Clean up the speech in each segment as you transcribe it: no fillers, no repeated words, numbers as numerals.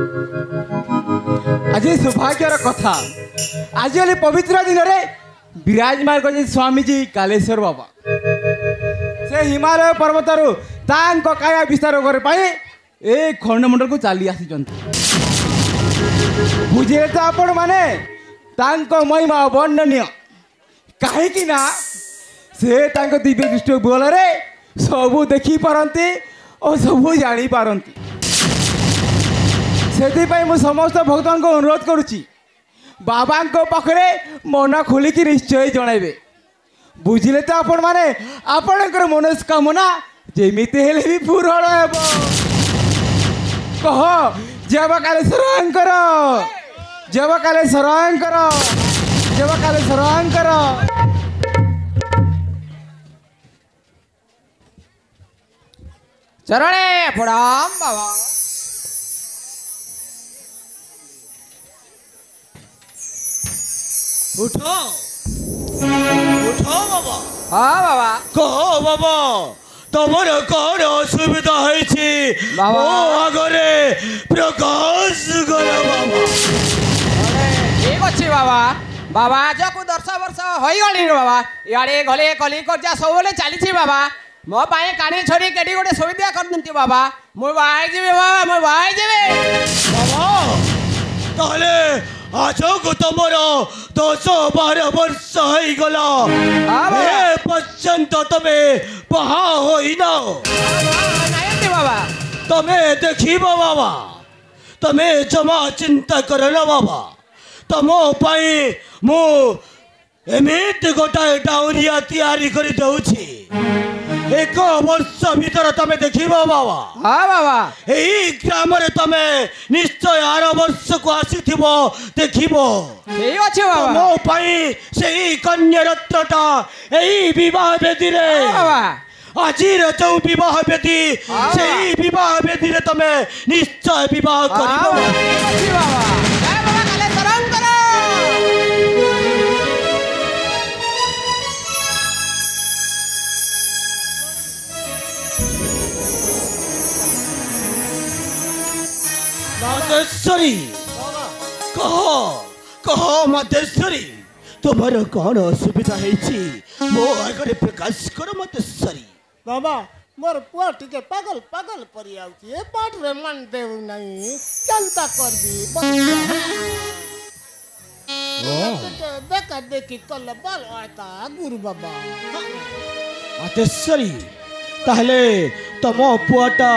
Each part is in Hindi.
आज सौभाग्यर कथा आज पवित्र दिन में विराजमान कर स्वामीजी कालेश्वर बाबा से हिमालय पर्वतर काया विस्तार करने ए खंडमंडल को चली आसी बुझे तो आपण मैंने महिमा वर्णनीय कहीं से दिव्य दृष्टि बल सबू देखी पारती और सबू जानी पारती से मु समस्त भक्तों को अनुरोध करुच्ची बाबा पाखे मन खोलिकी निश्चय जनइबे बुझिले तो आपण मैंने आपणकर मनस्कामना जेमिति हेले भी पूरण हेब कह जब कालेश्वर जब कालेश्वर जब कालेश्वर चरणे प्रणाम बाबा उठो उठो बाबा। हाँ बाबा कहो बाबा तमर कौन असुविधा है बाबा आगरे प्रकाश कर बाबा। ठीक अच्छे बाबा बाबा आज को 10 वर्ष हो गली बाबा इे गले कली कर्जा सब चली बाबा मो पाए कानी छोरी केटी गोटे सुविधा कर बाबा मुझे बाबा मुझे बाबा ताले आज को तुमर 10-12 वर्ष हो गला पर्यंत तुम्हें बहा होना बाबा तुम्हें देखिब बाबा तुम्हें जमा चिंता करना बाबा तुम मु एमती गोटाए डाउरिया तैयारी कर दौची 1 वर्ष भीतर तुम देखिब बाबा। हाँ बाबा यही ग्राम तुम निश्चय 8 वर्ष को आसी देखिब मो से कन्या रत्नटा यही विवाह वेदी आज जो विवाह वेदी से विवाह वेदी तुम निश्चय विवाह कर मातेश्वरी कह कह मातेश्वरी तुम्हार कौन असुविधा है मो आगे प्रकाश कर मातेश्वरी। बाबा मोर पुआ टिके पागल पागल परि आउची ए पाठ रे मन देउ नहीं चलता कर दी देखा देखी कल बल आता गुरु बाबा। मातेश्वरी ताहले तम पुआटा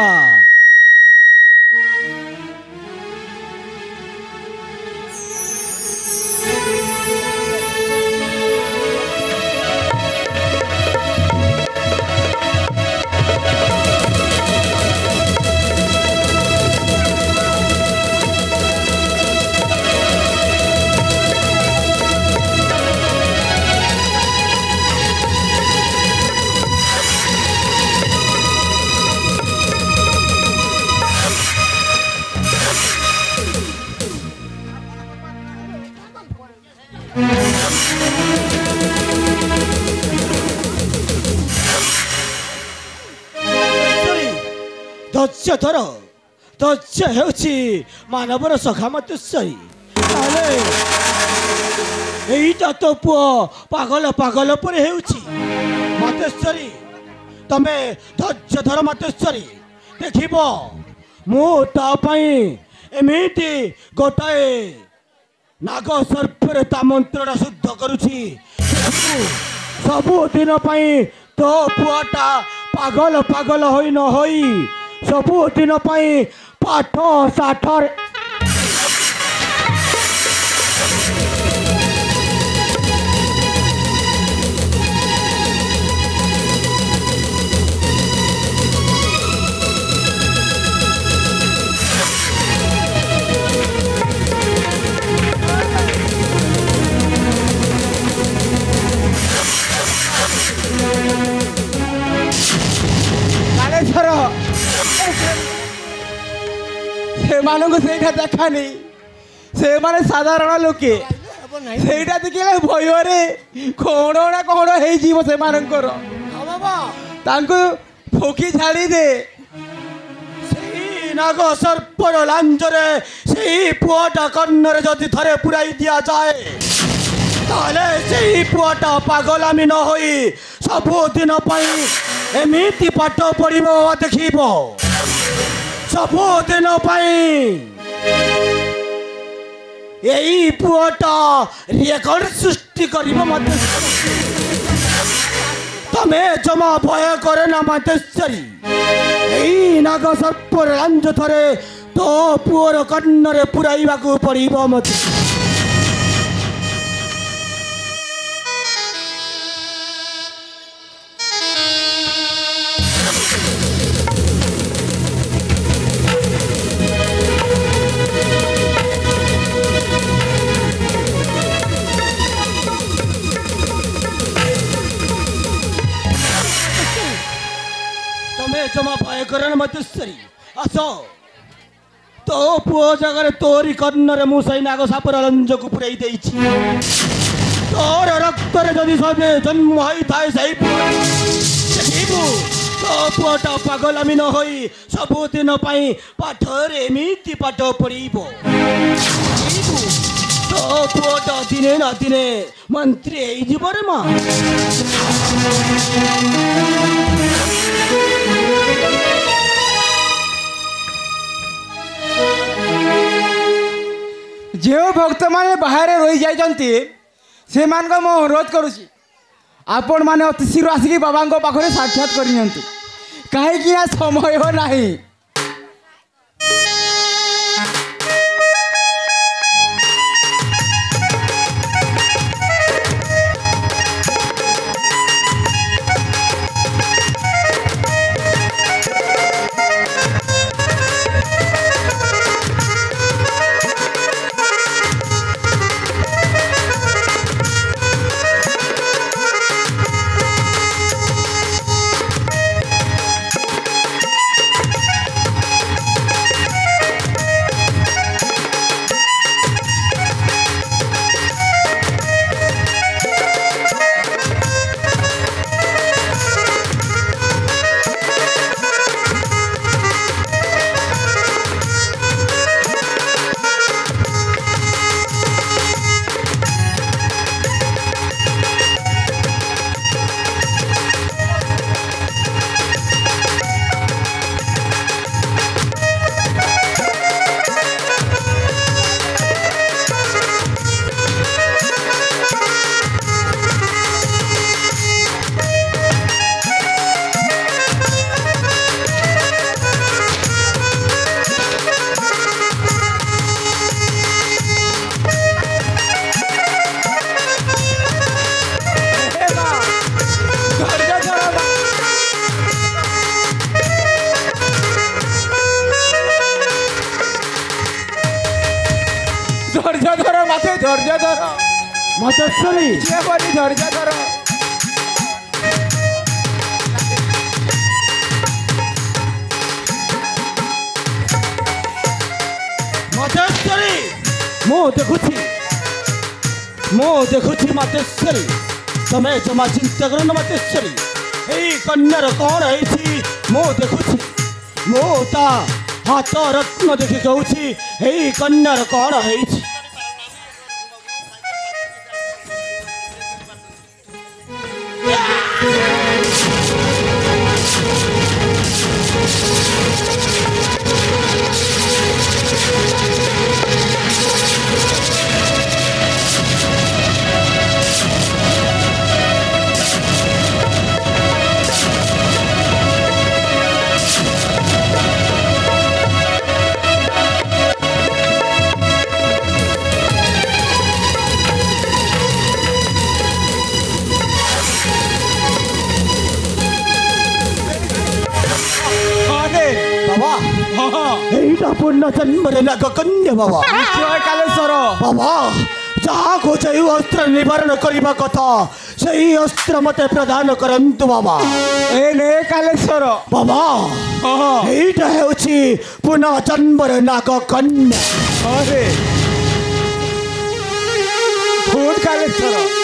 धैर्य धर धैर्य हेउची मानवर सखा मातेश्वरी एईटा तो पुओ पागल पागल पर हेउची मातेश्वरी तमे धैर्य धर मातेश्वरी देखिब मु ता पई एमिति गोटाए नाग सर्पर ता मंत्रटा शुद्ध करुची सबु दिन पई तो पुआटा पागल पागल होई न होई सबु दिन पई पाठ साठर से देखानी से माने साधारण लोके से देखिए भय कौन ना कौन हो फोकी छाड़ी दे नाग सर्पर लांजरे से पुआटा कर्णरे जदि थरे पुराई दिया जाए ताले से पुआटा पागलामी न होई सबुदिन पई एमिति पाठ पढ़िबो देखिबो सबुदिन पई यही पुआटा रेकर्ड सृष्टि करिबो मते तमे जमा भय करे ना मतेश्वरी यही नाग सर्पर लांज थरे तो पुअर कर्णरे पुराइबाकू पड़िबो मते जमा भय करण मतेश्वरी आस तो पुओ जगह तोरी कर्णरे मु सही नाग सापर लंज को पुराई देइछि तोर रक्त रे जदि सबे जन्म होई थाए सही देखिबु तो पुओटा पागलामी न होई सबुदिन पई पाठ रे एमिति पाठ पढ़िबो तो पुओटा दिने ना दिने मंत्री एई जीव रे मा जो भक्त माने बाहर रही जाइछन्ति से मान को मो अनुरोध करूची आपण माने अति शीघ्र आसिकी बाबा को पाखरे साक्षात करियंतु काहे कि या समय हो नाही धैर्य धर मतेश्वरी जे बड़ी धैर्य धर मतेश्वरी मो देखुची मतेश्वरी तमे जमा चिंता करो न मतेश्वरी एई कन्यार कौन है मो देखुची मो ता हाथ रत्न देखि कहूची एई कन्यार कौन है पूर्ण जन्म कन्या बाबा कालेश्वर बाबा जहाँ खोज अस्त्र निवारण करने कथा से अस्त्र मते प्रदान करंतु बाबा ए ने कालेश्वर बाबा एटा हेउची पुनः जन्म नाग कन्या अरे खूब कालेश्वर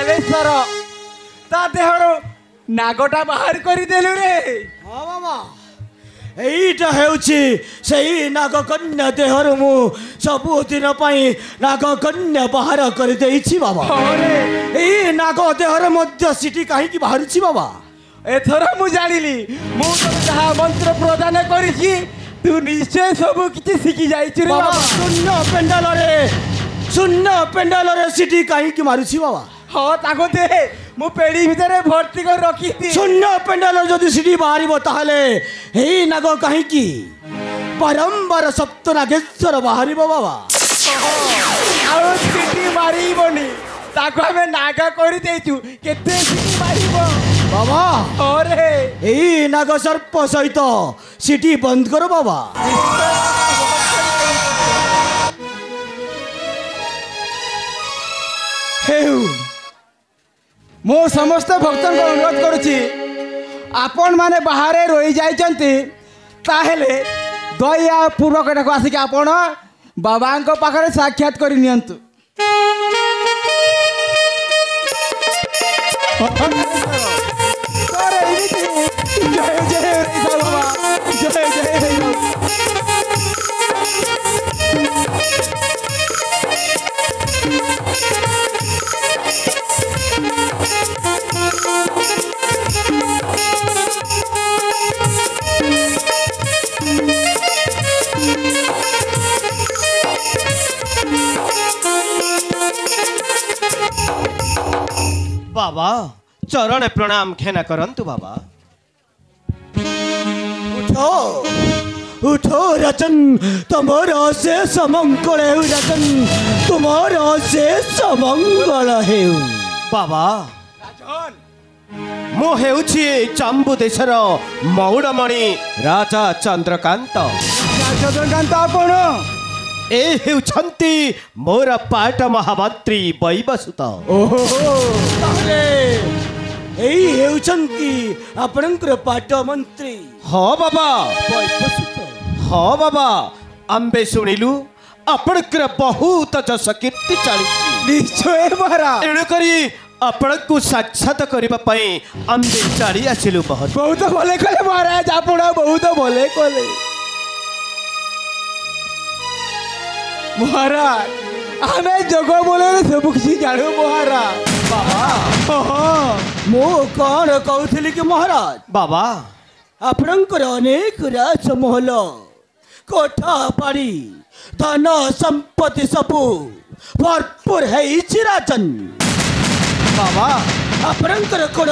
କାଲେଶ୍ୱର ତା ଦେହରୁ ନାଗଟା ବାହାର କରିଦେଲୁ ରେ। ହଁ ବାବା এইটা ହେଉଛି ସେଇ ନାଗକନ୍ୟା ଦେହରୁ ମୁଁ ସବୁଦିନ ପାଇଁ ନାଗକନ୍ୟା ବାହାର କରିଦେଇଛି ବାବା। ହଁ ରେ, ଏଇ ନାଗ ଦେହରେ ମଧ୍ୟ ସିଟି କାହିଁକି ବାହାରୁଛି ବାବା? ଏଥର ମୁଁ ଜାଣିଲି ମୁଁ ତତେ ଯାହା ମନ୍ତ୍ର ପ୍ରଦାନ କରିଛି ତୁ ନିଶ୍ଚୟ ସବୁ କିଛି ଶିଖି ଯାଇଛୁ ରେ ବାବା ବାବା। ଶୂନ୍ୟ ପେଣ୍ଡାଲରେ ସିଟି କାହିଁକି ମାରୁଛି ବାବା? ହଁ ତାକୁ ଦେ, ମୁଁ ପେଡ଼ି ଭିତରେ ଭର୍ତ୍ତି କରି ରଖିଛି। ଶୂନ୍ୟ ପେଣ୍ଡାଲରେ ଯଦି ସିଟି ବାହାରିବ ତାହେଲେ ଏଇ ନାଗ କାହିଁକି ବାରମ୍ବାର ସପ୍ତ ନାଗେଶ୍ୱର ବାହାରିବ ବାବା? ଆଉ ସିଟି ମାରିବନି, ତାକୁ ଆମେ ନାଗ କରିଦେଇଛୁ, କେତେ ସିଟି ମାରିବ ବାବା? ହଁ ରେ। ଏଇ ନାଗ ସର୍ପ ସହିତ ସିଟି ବନ୍ଦ କର ବାବା। ହେଉ, ମୁଁ ସମସ୍ତ ଭକ୍ତଙ୍କୁ ଅନୁରୋଧ କରୁଛି ଆପଣ ମାନେ ବାହାରେ ରହିଯାଇଛନ୍ତି ତାହେଲେ ଦୟା ପୂର୍ବକ ଏଠାକୁ ଆସିକି ଆପଣ ବାବାଙ୍କ ପାଖରେ ସାକ୍ଷାତ କରି ନିଅନ୍ତୁ। ଜୟ ଜୟ ରେ ବାବା, ଜୟ ଜୟ ରେ। बाबा चरण प्रणाम घेना करंतु बाबा। उठो उठो राजन, तुम्हारा शेष मंगल हेउ राजन, तुम्हारा शेष मंगल हेउ। बाबा राजन, मु हेउछि चांबु देशर मौड़मणि राजा चंद्रकांत। चंद्रकांत आपण ए हेउछंती मोर पाट महामंत्री वैवसुत। ओहो, ताहले एई हेउछंती आपणकर पाट मंत्री हाँ बाबा, वैवसुत। हाँ बाबा, आंबे सुनिलु आपणकर बहुत जस कीर्ति चली। निश्चय महाराज। एणुकरी आपणकु साक्षात करबा पई आंबे चली आसिलु। बहुत भले कले महाराज, आपण बहुत भले कले महाराज। आमे जग बोले सब किसी जानू महाराज। बाबा मो कौन कहूली कि महाराज बाबा आपणकर अनेक राजमहल कोठा पाड़ी धन संपत्ति सबू भरपूर है राजन। बाबा आपणकर कौन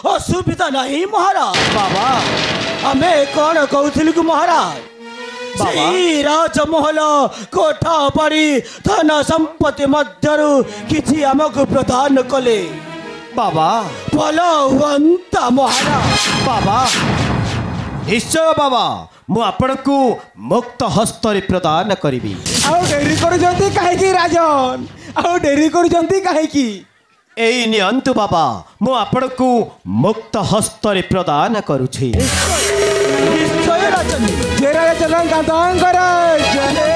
असुविधा नहीं महाराज। बाबा आमे कौन कहूली कि महाराज सेई राजमहल कोठा पाड़ी धन संपत्ति मध्यरु किछि हमको प्रदान कले बाबा भल हुअंता महाराज। बाबा निश्चय बाबा, मु आपणकु मुक्त हस्तरे प्रदान करिबी। आउ डेरी करूछंती काहेकी राजन, आउ डेरी करूछंती काहेकी? एई नियंतु बाबा, मु आपणकु मुक्त हस्तरे प्रदान करूछि। निश्चय राजन। जय राजा चंद्रकांतर जय।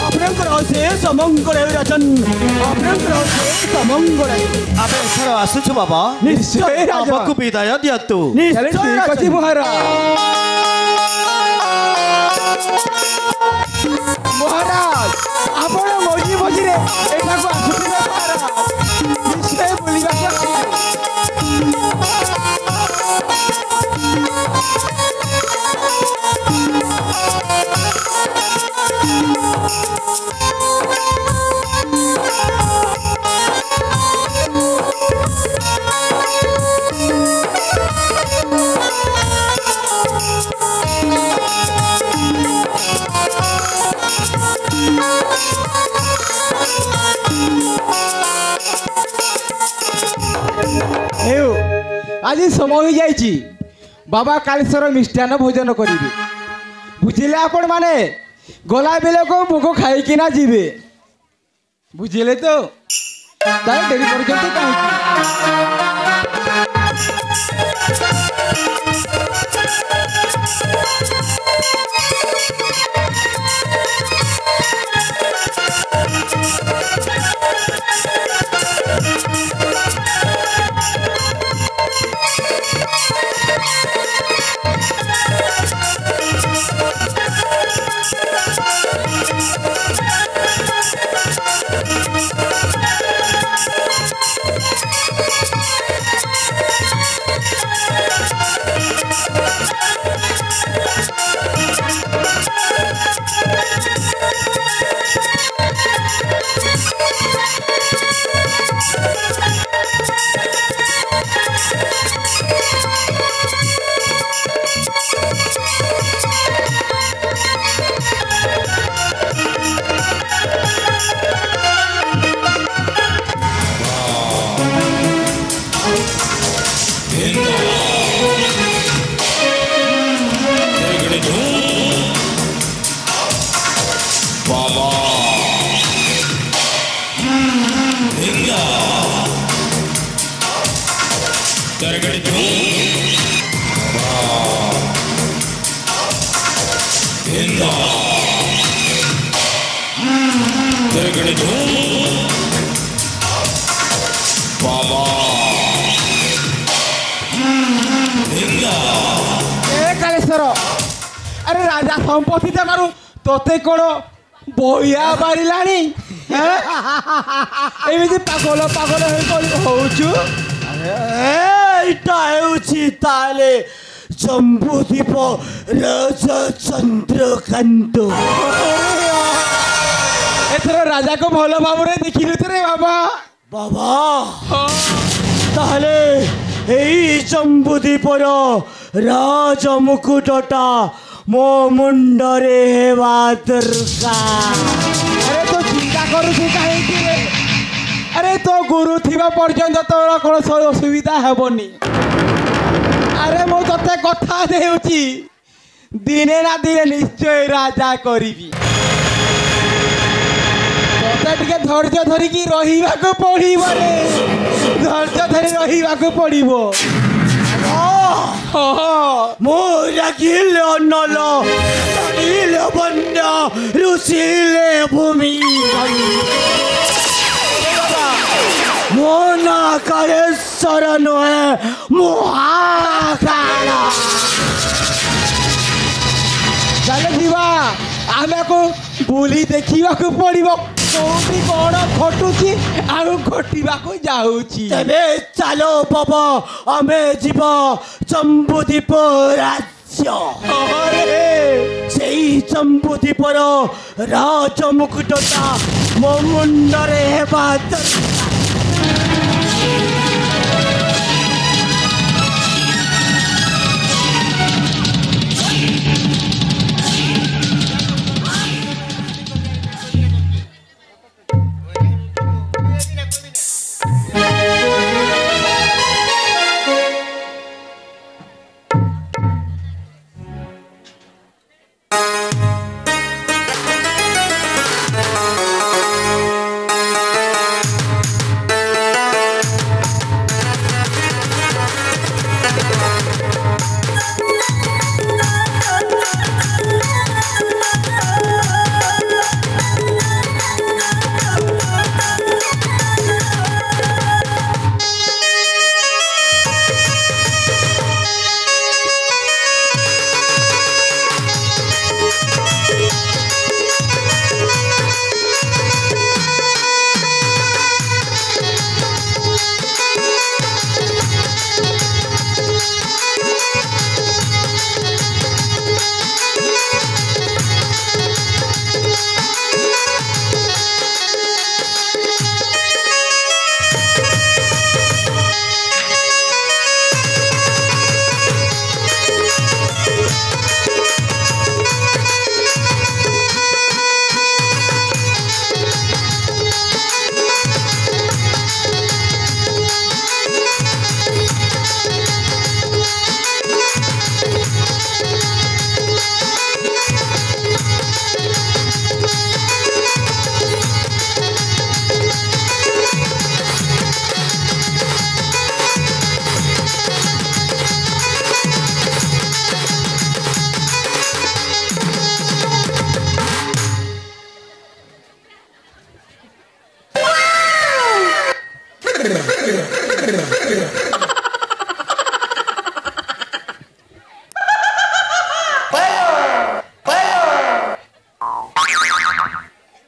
आपणकर अशेष मंगल हेउ राजन, आपणकर अशेष मंगल हेउ। आबे एथर आसुछु बाबा। निश्चय राजन। आपको विदाय दियतु। चले निश्चय ठीक अछि राजन। महाराज। महाराज आपण मौजी मौजी रे एठाको आसुथिले महाराज, निश्चय बोलिबा के आज समय हो जाइए बाबा कालेश्वर मिष्टान भोजन करेंगे बुझिले आपण माने गला बेले को भोग खाई कि ना जीवे बुझिले तो ताई डेरी कर जंती काहे की कालेश्वर अरे राजा संपत्ति देवारू तोते कौन बहिया बारिलानी एमती पागल पागल होचु ଏଇଟା ହେଉଛି ତାହେଲେ ଜମ୍ବୁଦ୍ୱୀପ ରାଜା ଚନ୍ଦ୍ରକାନ୍ତ। ଏଥର ରାଜାକୁ ଭଲ ଭାବରେ ଦେଖିଲୁ ରେ ବାବା। ବାବା ତାହେଲେ ଏଇ ଜମ୍ବୁଦ୍ୱୀପର ରାଜ ମୁକୁଟଟା ମୋ ମୁଣ୍ଡରେ ହେବା ଦରକାର। अरे तो चिंता करूछु काहेकि रे? अरे तो गुरु थिबा पर्यंत तोर कोन असुविधा हेबनी। अरे मो तते कथा देउची दिने ना दिने निश्चय राजा करिबी। तते टिके धैर्य धरिकी रहिबाको पड़िबो रे। धैर्य धरि रहिबाको पड़िबो। ମୁଁ ରାଗିଲେ ଅନଲ ତଳିଲେ ବନ୍ୟା ରୁଷିଲେ ଭୂମି ମୋ ନା କାଳେଶ୍ୱର ନୁହେଁ ମହାକାଳ। ଚାଲେ ଯିବା ଆମକୁ ବୁଲି ଦେଖିବାକୁ ପଡ଼ିବ କୋଉଠି କ'ଣ ଘଟୁଛି ଆଉ ଘଟିବାକୁ ଯାଉଛି। ତେବେ ଚାଲ ବାବା ଆମେ ଯିବା ଜମ୍ବୁଦ୍ୱୀପ ରାଜ୍ୟ। ସେଇ ଜମ୍ବୁଦ୍ୱୀପର ରାଜ ମୁକୁଟଟା ମୋ ମୁଣ୍ଡରେ ହେବା ଦରକାର।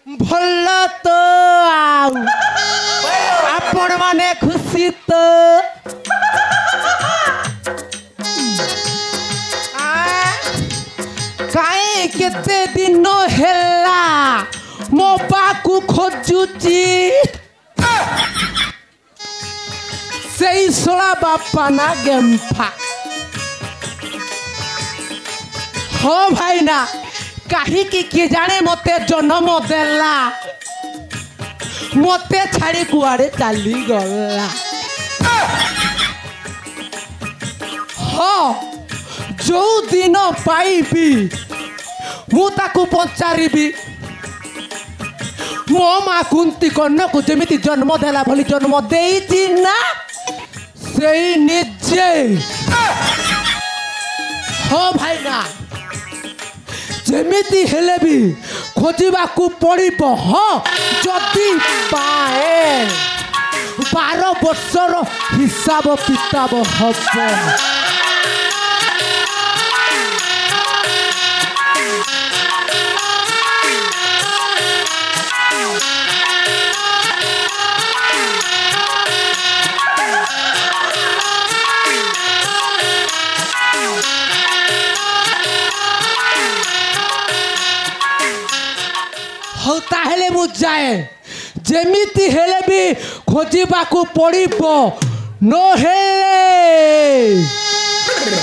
ଭଲ ତ माने खुशी तो काई केते दिन हेला मो पाकू खोजुची सेई सोला बापा ना गेम्फा हो भाई ना कहीं की किए जाने मते जन्म देला मते छाड़ी कुआड़े चली गला हो जो दिन पाइबी मु ताकू पचारिबी मो माँ कुंती कन्न को जमीती जन्म देला भली जन्म देईची ना सेई निजे हो भाई ना जमीती हेले भी खोजिबा को पड़िबो हो जदी पाए 12 वर्षर हिसाब किताब हबो हो ताहेले मु जाए जेमिति हेले भी खोजिबा को पड़िबो नो हेले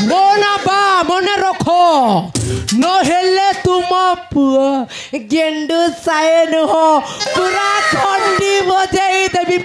मोना बा मने रखो नो हेले तुम पुआ गेंडू सायन हो पूरा खंडी बजाई देबी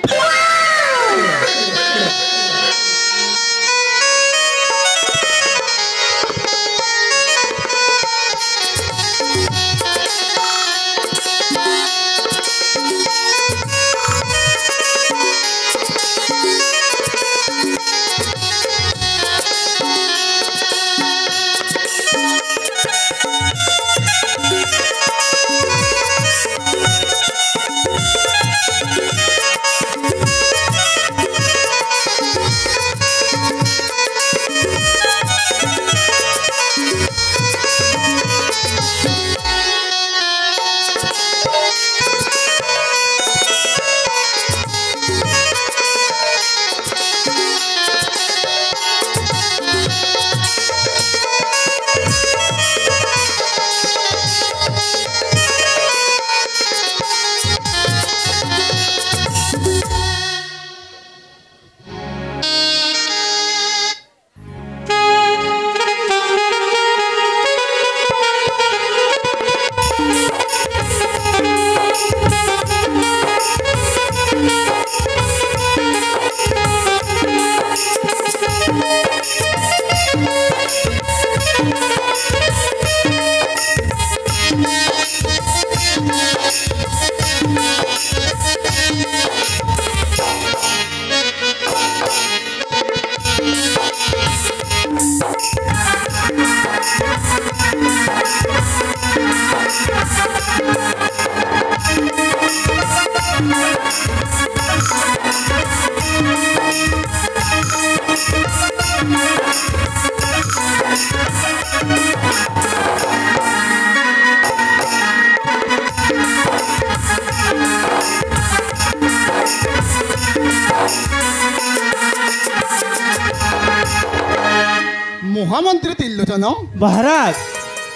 महामंत्री त्रिलोचन महाराज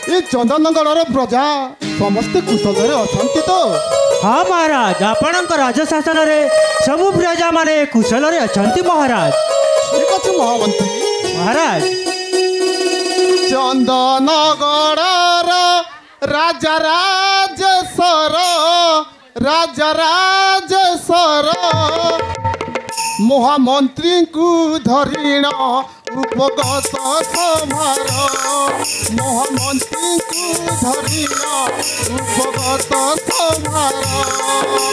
ये चंदनगढ़ प्रजा समस्ते कुशल अच्छा तो हाँ महाराज आपणक राजशासन सबु प्रजा माने कुशल अच्छा महाराज ठीक अच्छे महामंत्री महाराज चंदनगढ़ राजा राजेश्वर महामंत्री को धरिण उपगत समार महामंत्री को धरिण उपगत समार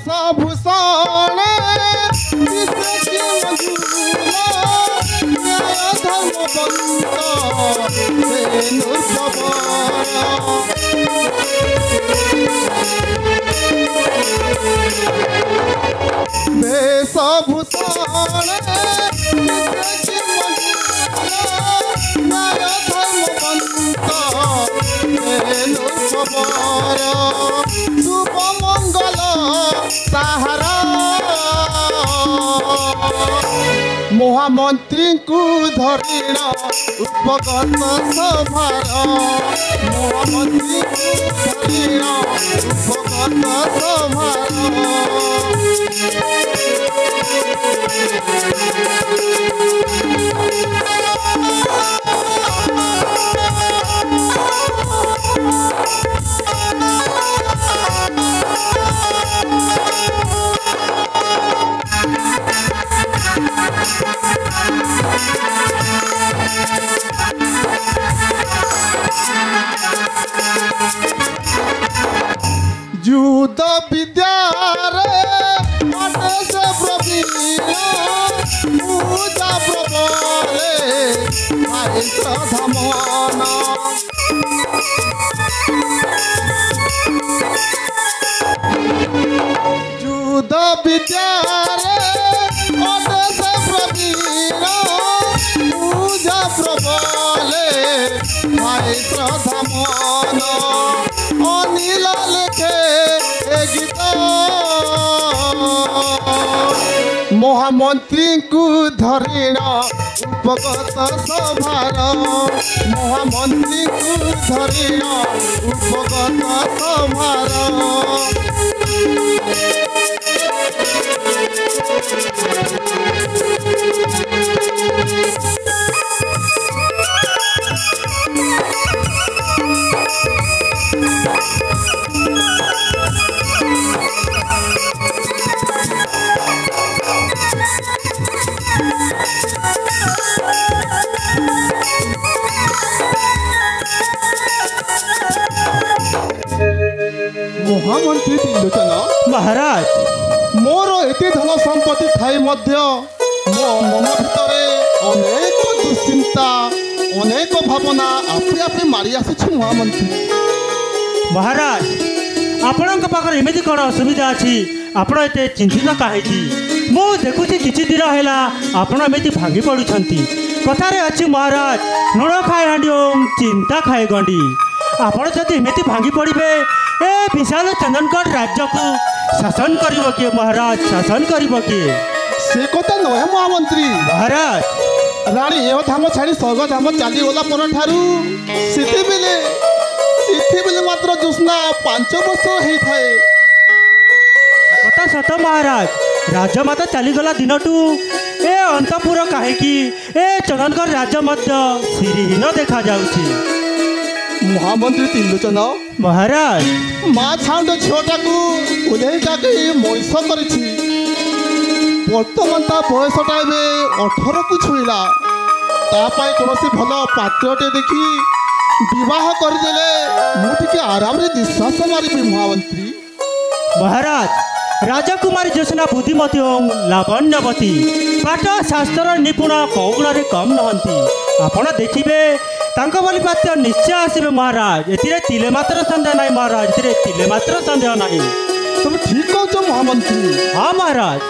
वेशभूषण ଧର୍ମବନ୍ତ ସେ ବେଶଭୂଷଣ শুভমঙ্গল তাহার মহামন্ত্রীଙ୍କୁ ধরিণ উপগত সভার মহামন্ত্রীଙ୍କୁ ধরিণ উপগত সভার যুদ্ধ বিদ্যারে অটে সে প্রবীণ পূজা প্রবলে ভাই শ্রদ্ধামন যুদ্ধ বিদ্যারে অটে সে প্রবীণ পূজা প্রবলে ভাই শ্রদ্ধামন অনিল লেখে এ গীত মহামন্ত্রীଙ୍କୁ ধরিণ উপগত সভার মহামন্ত্রীଙ୍କୁ ধরিণ উপগত সভার মহামন্ত্রী ত্রিলোচন महाराज ମୋର ଏତେ ଧନ ସମ୍ପତ୍ତି ଥାଇ ମଧ୍ୟ ମୋ ମନ ଭିତରେ ଅନେକ ଦୁଶ୍ଚିନ୍ତା ଅନେକ ଭାବନା ଆପେ ଆପେ ମାଡ଼ି ଆସୁଛି ମହାମନ୍ତ୍ରୀ। महाराज ଆପଣଙ୍କ ପାଖରେ ଏମିତି କ'ଣ ଅସୁବିଧା ଅଛି ଆପଣ ଏତେ ଚିନ୍ତିତ କାହିଁକି ମୁଁ ଦେଖୁଛି କିଛି ଦିନ ହେଲା ଆପଣ ଏମିତି ଭାଙ୍ଗି ପଡ଼ୁଛନ୍ତି କଥାରେ ଅଛି ମହାରାଜ ଲୁଣ ଖାଏ ହାଣ୍ଡି ଚିନ୍ତା ଖାଏ ଗଣ୍ଡି ଆପଣ ଯଦି ଏମିତି ଭାଙ୍ଗି ପଡ଼ିବେ ଏ ବିଶାଳ ଚନ୍ଦନଗଡ଼ ରାଜ୍ୟକୁ ଶାସନ କରିବ କିଏ ମହାରାଜ ଶାସନ କରିବ କିଏ ସେ କଥା ନୁହେଁ ମହାମନ୍ତ୍ରୀ। ମହାରାଜ ରାଣୀ ଏ ଧାମ ଛାଡ଼ି ସ୍ୱର୍ଗ ଧାମ ଚାଲିଗଲା ପରଠାରୁ ସେତେବେଳେ ମାତ୍ର ଜ୍ୟୋତ୍ସ୍ନା 5 ବର୍ଷ ହେଇଥାଏ। କଥା ସତ ମହାରାଜ ରାଜମାତା ଚାଲିଗଲା ଦିନଠୁ ଏ ଅନ୍ତପୁର କାହିଁକି ଏ ଚନ୍ଦନଗଡ଼ ରାଜ୍ୟ ମଧ୍ୟ ଶ୍ରୀହୀନ ଦେଖାଯାଉଛି। ମହାମନ୍ତ୍ରୀ ତ୍ରିଲୋଚନ ମହାରାଜ ମା ଛାଉଣ୍ଡ ଝିଅଟାକୁ ଓହ୍ଲେଇ ଯାକି ମଣିଷ କରିଛି ବର୍ତ୍ତମାନ ତା ବୟସଟା ଏବେ 18କୁ ଛୁଇଁଲା ତା ପାଇଁ କୌଣସି ଭଲ ପାତ୍ରଟେ ଦେଖି ବିବାହ କରିଦେଲେ ମୁଁ ଟିକେ ଆରାମରେ ନିଶ୍ୱାସ ମାରିବି ମହାମନ୍ତ୍ରୀ। ମହାରାଜ ରାଜକୁମାରୀ ଜ୍ୟୋତ୍ସ୍ନା ବୁଦ୍ଧିମତୀ ଓ ଲାବଣ୍ୟବତୀ ପାଠ ଶାସ୍ତ୍ର ନିପୁଣ କୌଗୁଣରେ କମ୍ ନୁହନ୍ତି ଆପଣ ଦେଖିବେ ତାଙ୍କ ଭଳି ପାତ୍ର ନିଶ୍ଚୟ ଆସିବେ ମହାରାଜ ଏଥିରେ ତିଳେ ମାତ୍ର ସନ୍ଦେହ ନାହିଁ ମହାରାଜ ଏଥିରେ ତିଳେ ମାତ୍ର ସନ୍ଦେହ ନାହିଁ। ତମେ ଠିକ କହୁଛ ମହାମନ୍ତ୍ରୀ। ହଁ ମହାରାଜ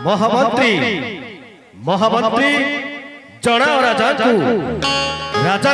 महामंत्री महामंत्री जनाओ राजा को राजा